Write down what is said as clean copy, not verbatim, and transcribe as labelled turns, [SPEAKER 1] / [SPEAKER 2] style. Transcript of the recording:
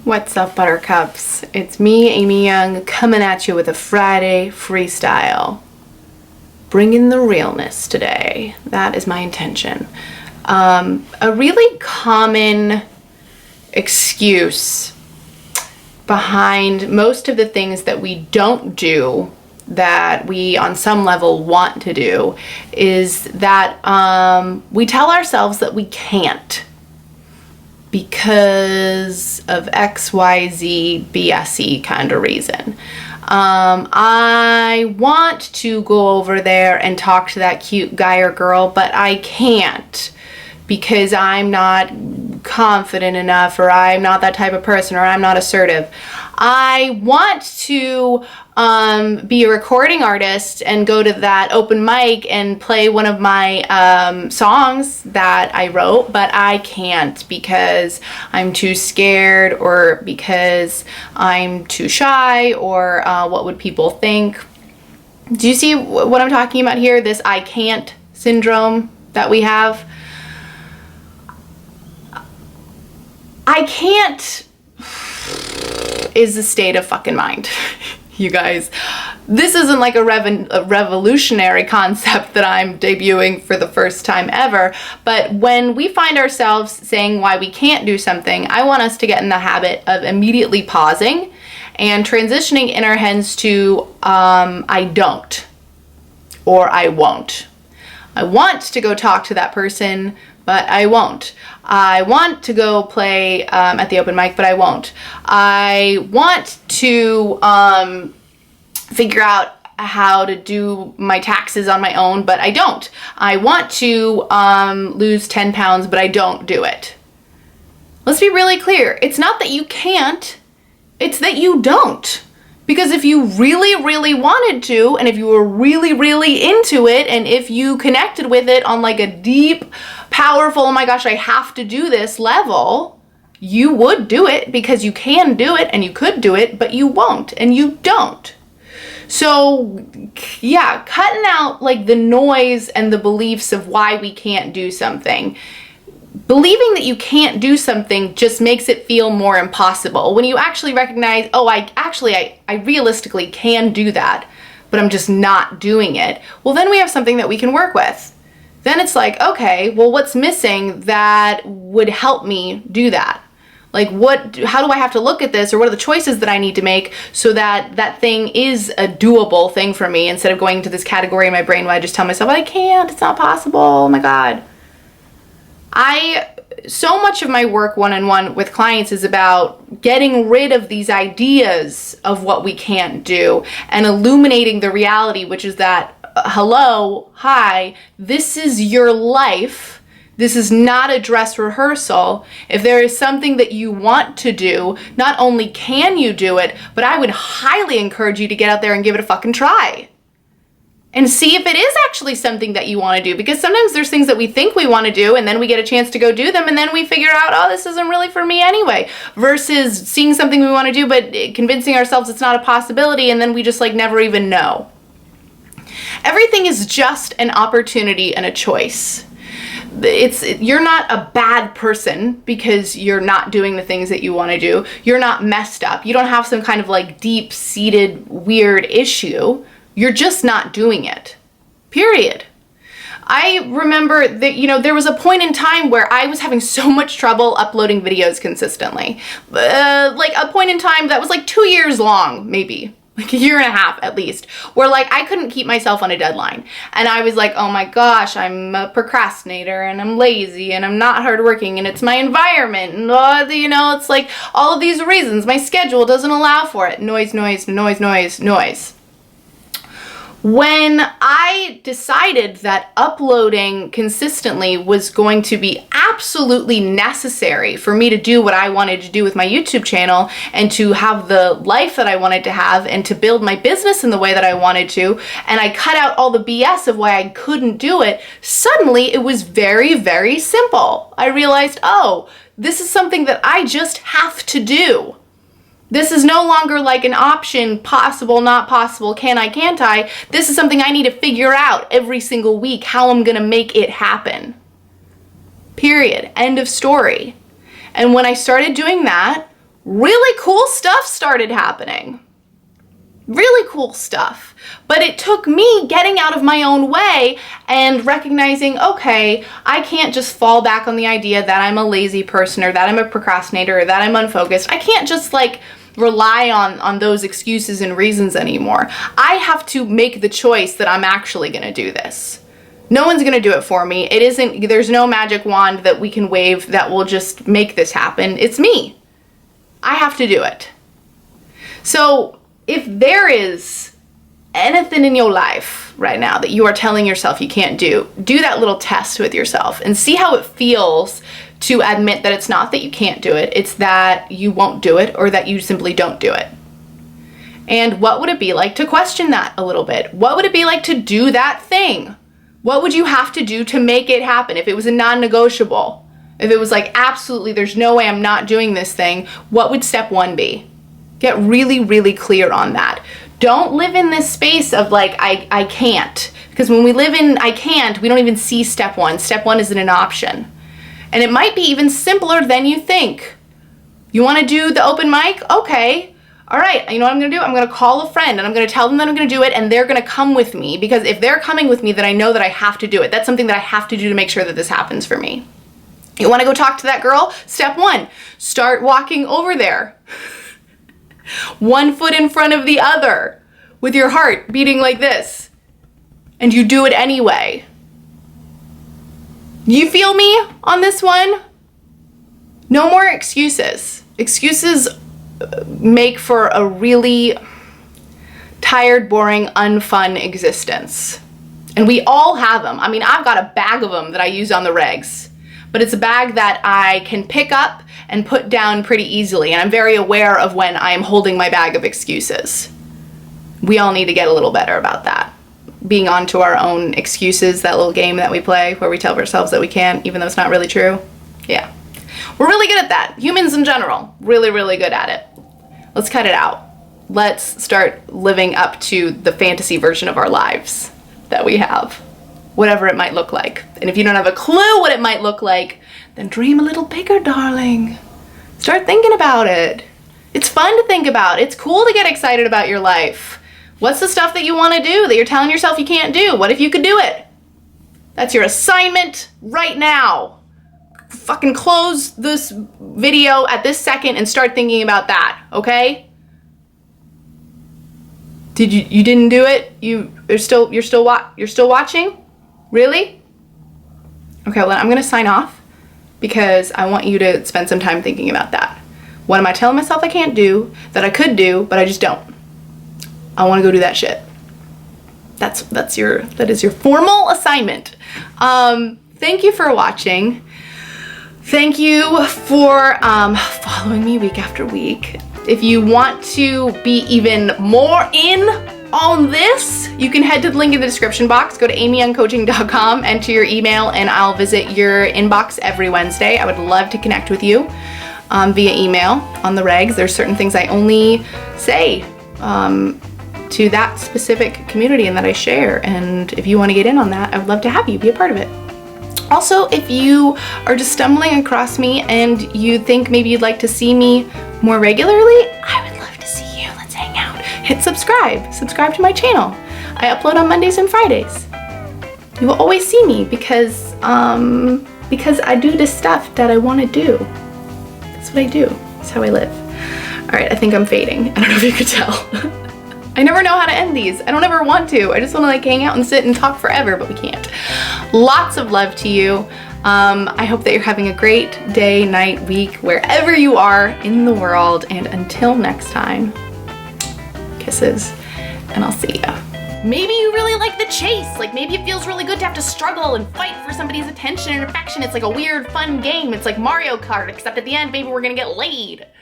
[SPEAKER 1] What's up, Buttercups? It's me, Amy Young, coming at you with a Friday freestyle. Bringing the realness today. That is my intention. A really common excuse behind most of the things that we don't do that we on some level want to do is that we tell ourselves that we can't because of XYZ BSE kind of reason. I want to go over there and talk to that cute guy or girl, but I can't because I'm not confident enough, or I'm not that type of person, or I'm not assertive. I want to be a recording artist and go to that open mic and play one of my songs that I wrote, but I can't because I'm too scared, or because I'm too shy, or what would people think? Do you see what I'm talking about here? This I can't syndrome that we have. I can't is a state of fucking mind. You guys, this isn't like a revolutionary concept that I'm debuting for the first time ever, but when we find ourselves saying why we can't do something, I want us to get in the habit of immediately pausing and transitioning in our heads to I don't, or I won't. I want to go talk to that person, but I won't. I want to go play at the open mic, but I won't. I want to figure out how to do my taxes on my own, but I don't. I want to lose 10 pounds, but I don't do it. Let's be really clear. It's not that you can't, it's that you don't. Because if you really, really wanted to, and if you were really, really into it, and if you connected with it on like a deep, powerful, oh my gosh, I have to do this level, you would do it because you can do it and you could do it, but you won't and you don't. So yeah, cutting out like the noise and the beliefs of why we can't do something. Believing that you can't do something just makes it feel more impossible. When you actually recognize, oh, I realistically can do that, but I'm just not doing it. Well, then we have something that we can work with. Then it's like, okay, well, what's missing that would help me do that? Like how do I have to look at this, or what are the choices that I need to make so that that thing is a doable thing for me, instead of going into this category in my brain where I just tell myself, I can't, it's not possible, oh my God. So much of my work one-on-one with clients is about getting rid of these ideas of what we can't do and illuminating the reality, which is that, hello, hi, this is your life. This is not a dress rehearsal. If there is something that you want to do, not only can you do it, but I would highly encourage you to get out there and give it a fucking try. And see if it is actually something that you want to do. Because sometimes there's things that we think we want to do, and then we get a chance to go do them, and then we figure out, oh, this isn't really for me anyway. Versus seeing something we want to do, but convincing ourselves it's not a possibility, and then we just like never even know. Everything is just an opportunity and a choice. You're not a bad person because you're not doing the things that you want to do. You're not messed up. You don't have some kind of like deep-seated weird issue. You're just not doing it. Period. I remember that, there was a point in time where I was having so much trouble uploading videos consistently. Like a point in time that was like 2 years long, maybe. Like a year and a half at least, where like I couldn't keep myself on a deadline. And I was like, oh my gosh, I'm a procrastinator and I'm lazy and I'm not hardworking and it's my environment and it's like all of these reasons. My schedule doesn't allow for it. Noise, noise, noise, noise, noise. When I decided that uploading consistently was going to be absolutely necessary for me to do what I wanted to do with my YouTube channel and to have the life that I wanted to have and to build my business in the way that I wanted to, and I cut out all the BS of why I couldn't do it, suddenly it was very, very simple. I realized, oh, this is something that I just have to do. This is no longer like an option, possible, not possible, can I, can't I? This is something I need to figure out every single week, how I'm gonna make it happen. Period. End of story. And when I started doing that, really cool stuff started happening. Really cool stuff. But it took me getting out of my own way and recognizing, okay, I can't just fall back on the idea that I'm a lazy person or that I'm a procrastinator or that I'm unfocused. I can't just like rely on those excuses and reasons anymore. I have to make the choice that I'm actually gonna do this. No one's gonna do it for me. There's no magic wand that we can wave that will just make this happen. It's me. I have to do it. So if there is anything in your life right now that you are telling yourself you can't do that little test with yourself and see how it feels to admit that it's not that you can't do it, it's that you won't do it or that you simply don't do it. And what would it be like to question that a little bit? What would it be like to do that thing? What would you have to do to make it happen? If it was a non-negotiable, if it was like, absolutely, there's no way I'm not doing this thing, what would step one be? Get really, really clear on that. Don't live in this space of like, I can't. Because when we live in I can't, we don't even see step one. Step one isn't an option. And it might be even simpler than you think. You want to do the open mic? Okay. All right. You know what I'm going to do? I'm going to call a friend and I'm going to tell them that I'm going to do it and they're going to come with me. Because if they're coming with me, then I know that I have to do it. That's something that I have to do to make sure that this happens for me. You want to go talk to that girl? Step one, start walking over there. One foot in front of the other with your heart beating like this. And you do it anyway. You feel me on this one? No more excuses. Excuses make for a really tired, boring, unfun existence. And we all have them. I mean, I've got a bag of them that I use on the regs. But it's a bag that I can pick up and put down pretty easily. And I'm very aware of when I'm holding my bag of excuses. We all need to get a little better about that. Being onto our own excuses, that little game that we play where we tell ourselves that we can't, even though it's not really true. Yeah. We're really good at that. Humans in general, really, really good at it. Let's cut it out. Let's start living up to the fantasy version of our lives that we have. Whatever it might look like. And if you don't have a clue what it might look like, then dream a little bigger, darling. Start thinking about it. It's fun to think about. It's cool to get excited about your life. What's the stuff that you want to do that you're telling yourself you can't do? What if you could do it? That's your assignment right now. Fucking close this video at this second and start thinking about that, okay? You didn't do it? You're still watching? Really? Okay, well, I'm gonna sign off because I want you to spend some time thinking about that. What am I telling myself I can't do that I could do, but I just don't? I wanna go do that shit. That is your formal assignment. Thank you for watching. Thank you for following me week after week. If you want to be even more in on this, you can head to the link in the description box, go to amyyoungcoaching.com, enter your email, and I'll visit your inbox every Wednesday. I would love to connect with you via email on the regs. There's certain things I only say to that specific community and that I share, and if you want to get in on that, I would love to have you be a part of it. Also, if you are just stumbling across me and you think maybe you'd like to see me more regularly, I would love to see you. Let's hang out. Hit subscribe. Subscribe to my channel. I upload on Mondays and Fridays. You will always see me because I do this stuff that I want to do. That's what I do. That's how I live. All right, I think I'm fading. I don't know if you could tell. I never know how to end these. I don't ever want to. I just want to like hang out and sit and talk forever, but we can't. Lots of love to you. I hope that you're having a great day, night, week, wherever you are in the world. And until next time, kisses, and I'll see ya. Maybe you really like the chase. Like maybe it feels really good to have to struggle and fight for somebody's attention and affection. It's like a weird, fun game. It's like Mario Kart, except at the end, maybe we're gonna get laid.